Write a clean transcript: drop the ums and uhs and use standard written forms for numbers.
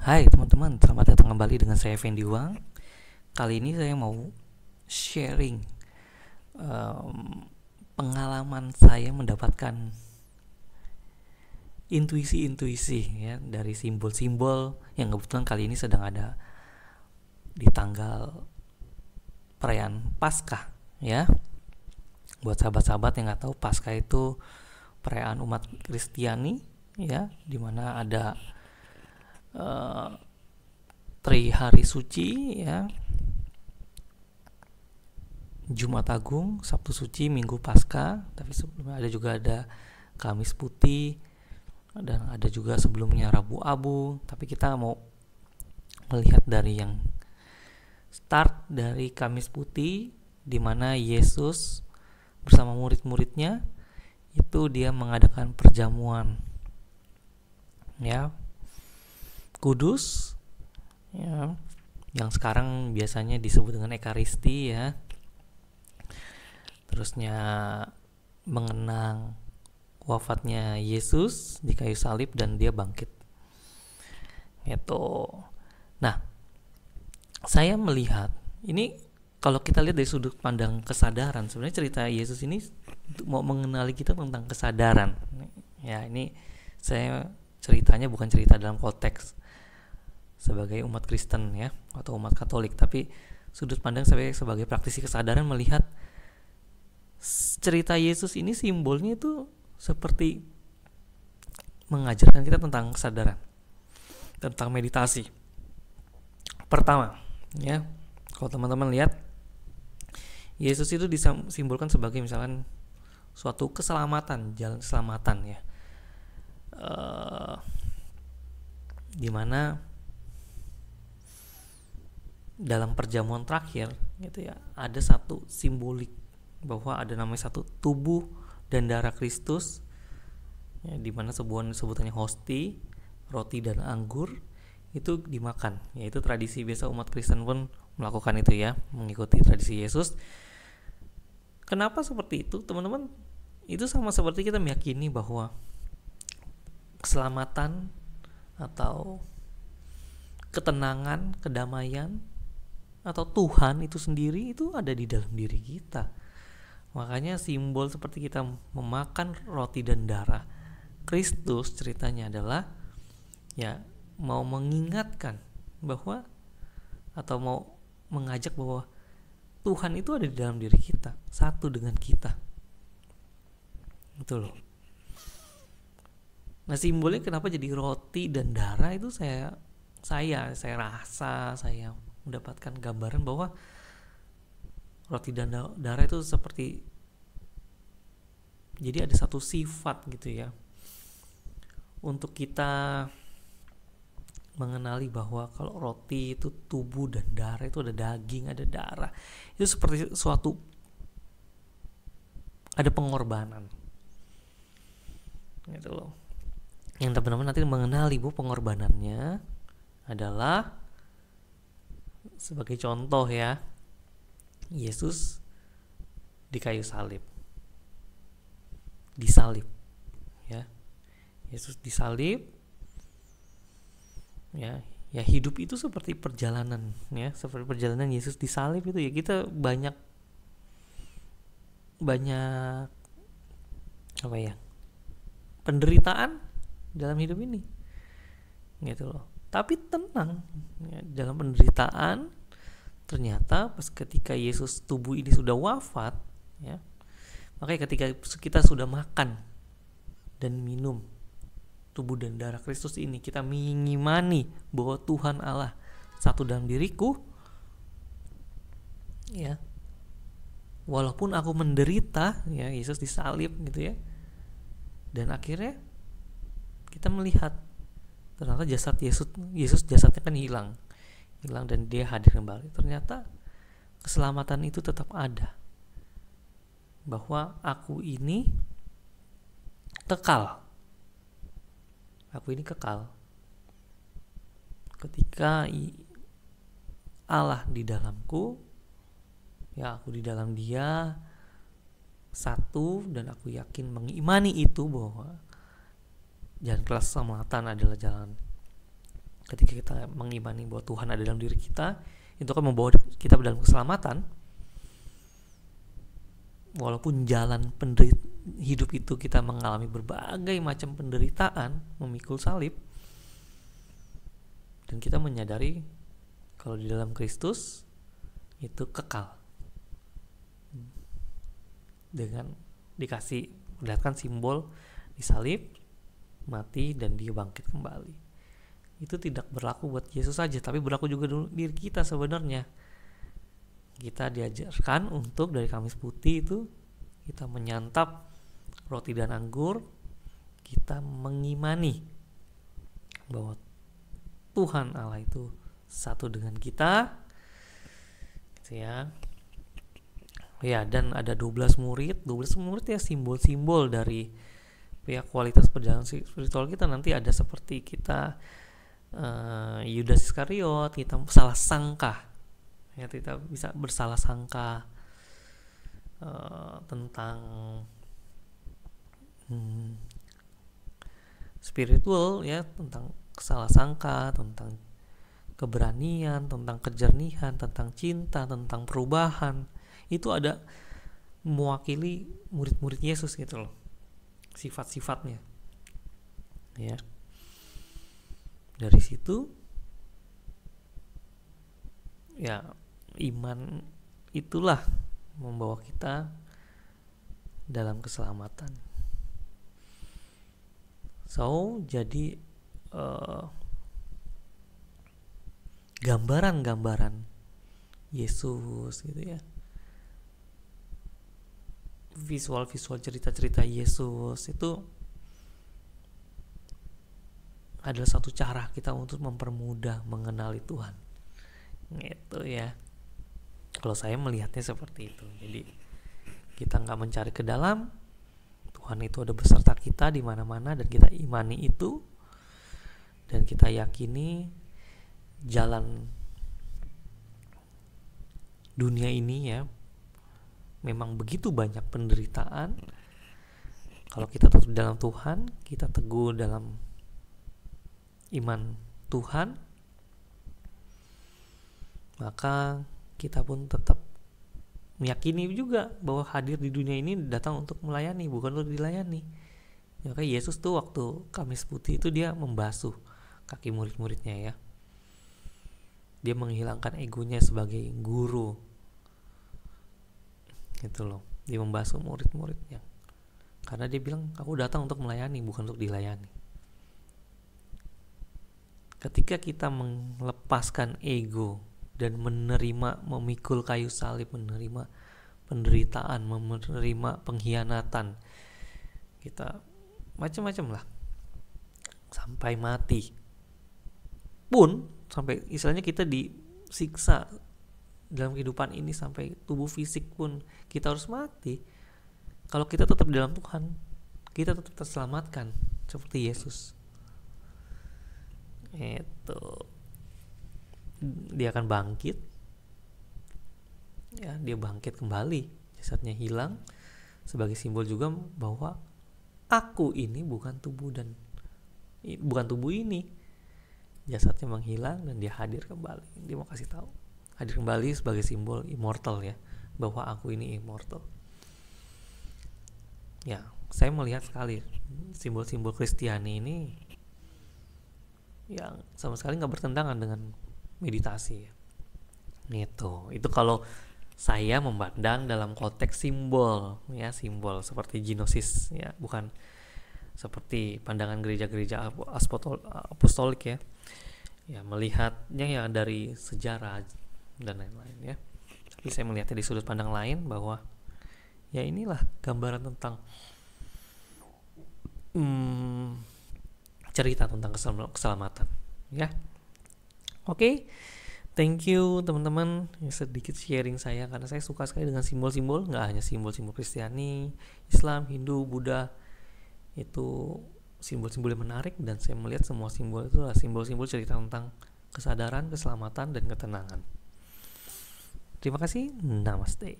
Hai teman-teman, selamat datang kembali dengan saya Fendi Wang. Kali ini saya mau sharing pengalaman saya mendapatkan intuisi-intuisi ya dari simbol-simbol yang kebetulan kali ini sedang ada di tanggal perayaan Paskah ya. Buat sahabat-sahabat yang nggak tahu, Paskah itu perayaan umat Kristiani ya, dimana ada hari suci ya, Jumat Agung, Sabtu Suci, Minggu Paskah, tapi sebelumnya ada Kamis Putih, dan ada juga sebelumnya Rabu Abu. Tapi kita mau melihat dari yang start dari Kamis Putih, di mana Yesus bersama murid-muridnya itu dia mengadakan perjamuan ya kudus ya, yang sekarang biasanya disebut dengan Ekaristi ya. Terusnya mengenang wafatnya Yesus di kayu salib dan dia bangkit. Gitu. Nah, saya melihat ini kalau kita lihat dari sudut pandang kesadaran, sebenarnya cerita Yesus ini mau mengenali kita tentang kesadaran. Ya, ini saya ceritanya bukan cerita dalam konteks sebagai umat Kristen ya atau umat Katolik, tapi sudut pandang saya sebagai praktisi kesadaran melihat cerita Yesus ini simbolnya itu seperti mengajarkan kita tentang kesadaran, tentang meditasi. Pertama, ya, kalau teman-teman lihat Yesus itu disimbolkan sebagai misalkan suatu keselamatan, jalan keselamatan ya, dimana dalam perjamuan terakhir gitu ya, ada satu simbolik bahwa ada namanya satu tubuh dan darah Kristus ya, di mana sebutannya hosti, roti dan anggur itu dimakan. Ya, itu tradisi biasa umat Kristen pun melakukan itu ya, mengikuti tradisi Yesus. Kenapa seperti itu, teman-teman? Itu sama seperti kita meyakini bahwa keselamatan atau ketenangan, kedamaian atau Tuhan itu sendiri itu ada di dalam diri kita. Makanya simbol seperti kita memakan roti dan darah Kristus ceritanya adalah ya mau mengingatkan bahwa atau mau mengajak bahwa Tuhan itu ada di dalam diri kita, satu dengan kita. Itu loh. Nah, simbolnya kenapa jadi roti dan darah itu saya rasa saya mendapatkan gambaran bahwa roti dan darah itu seperti jadi ada satu sifat gitu ya untuk kita mengenali bahwa kalau roti itu tubuh dan darah itu ada daging, ada darah, itu seperti suatu ada pengorbanan gitu loh, yang teman-teman nanti mengenali bahwa pengorbanannya adalah sebagai contoh ya, Yesus di kayu salib, disalib ya, Yesus disalib ya, hidup itu seperti perjalanan ya, seperti perjalanan Yesus disalib itu ya, kita banyak apa ya, penderitaan dalam hidup ini gitu loh. Tapi tenang ya, dalam penderitaan ternyata pas ketika Yesus tubuh ini sudah wafat ya, makanya ketika kita sudah makan dan minum tubuh dan darah Kristus ini, kita mengimani bahwa Tuhan Allah satu dalam diriku ya, walaupun aku menderita ya, Yesus disalib gitu ya, dan akhirnya kita melihat ternyata Yesus jasadnya kan hilang dan dia hadir kembali. Ternyata keselamatan itu tetap ada, bahwa aku ini kekal ketika Allah di dalamku ya, aku di dalam dia satu, dan aku yakin mengimani itu bahwa jalan keselamatan adalah jalan ketika kita mengimani bahwa Tuhan ada dalam diri kita, itu akan membawa kita dalam keselamatan. Walaupun jalan hidup itu kita mengalami berbagai macam penderitaan, memikul salib, dan kita menyadari kalau di dalam Kristus itu kekal, dengan perlihatkan simbol disalib, mati, dan dia bangkit kembali. Itu tidak berlaku buat Yesus saja, tapi berlaku juga diri kita sebenarnya. Kita diajarkan untuk dari Kamis Putih itu kita menyantap roti dan anggur, kita mengimani bahwa Tuhan Allah itu satu dengan kita, gitu ya. Ya, dan ada 12 murid ya, simbol-simbol dari kualitas perjalanan spiritual kita. Nanti ada seperti kita Yudas Iskariot, kita salah sangka. Ya, kita bisa bersalah sangka tentang spiritual, ya, tentang salah sangka, tentang keberanian, tentang kejernihan, tentang cinta, tentang perubahan. Itu ada mewakili murid-murid Yesus gitu loh, sifat-sifatnya. Ya, dari situ ya, iman itulah membawa kita dalam keselamatan. So, jadi gambaran-gambaran Yesus gitu ya, visual-visual cerita-cerita Yesus itu adalah satu cara kita untuk mempermudah mengenali Tuhan, gitu ya. Kalau saya melihatnya seperti itu. Jadi kita nggak mencari ke dalam, Tuhan itu ada beserta kita di mana-mana, dan kita imani itu, dan kita yakini jalan dunia ini ya memang begitu banyak penderitaan. Kalau kita tetap dalam Tuhan, kita teguh dalam iman Tuhan, maka kita pun tetap meyakini juga bahwa hadir di dunia ini datang untuk melayani, bukan untuk dilayani. Maka Yesus tuh waktu Kamis Putih itu dia membasuh kaki murid-muridnya ya. Dia menghilangkan egonya sebagai guru. Gitu loh. Dia membasuh murid-muridnya. Karena dia bilang, aku datang untuk melayani, bukan untuk dilayani. Ketika kita melepaskan ego dan menerima, memikul kayu salib, menerima penderitaan, menerima pengkhianatan, kita macam-macam lah, sampai mati pun, sampai istilahnya kita disiksa dalam kehidupan ini, sampai tubuh fisik pun kita harus mati. Kalau kita tetap di dalam Tuhan, kita tetap terselamatkan seperti Yesus. Itu dia akan bangkit, ya, dia bangkit kembali, jasadnya hilang, sebagai simbol juga bahwa aku ini bukan tubuh ini, jasadnya menghilang dan dia hadir kembali. Dia mau kasih tahu, hadir kembali sebagai simbol immortal ya, bahwa aku ini immortal. Ya, saya melihat sekali simbol-simbol Kristiani ini yang sama sekali nggak bertentangan dengan meditasi. Itu kalau saya memandang dalam konteks simbol ya, simbol seperti gnosis ya, bukan seperti pandangan gereja-gereja apostolik ya, melihatnya ya dari sejarah dan lain-lain ya. Tapi saya melihatnya di sudut pandang lain, bahwa ya inilah gambaran tentang cerita tentang keselamatan ya. Oke. Thank you teman-teman, sedikit sharing saya, karena saya suka sekali dengan simbol-simbol, nggak hanya simbol-simbol Kristiani, Islam, Hindu, Buddha. Itu simbol-simbol yang menarik, dan saya melihat semua simbol itu adalah simbol-simbol cerita tentang kesadaran, keselamatan, dan ketenangan. Terima kasih, namaste.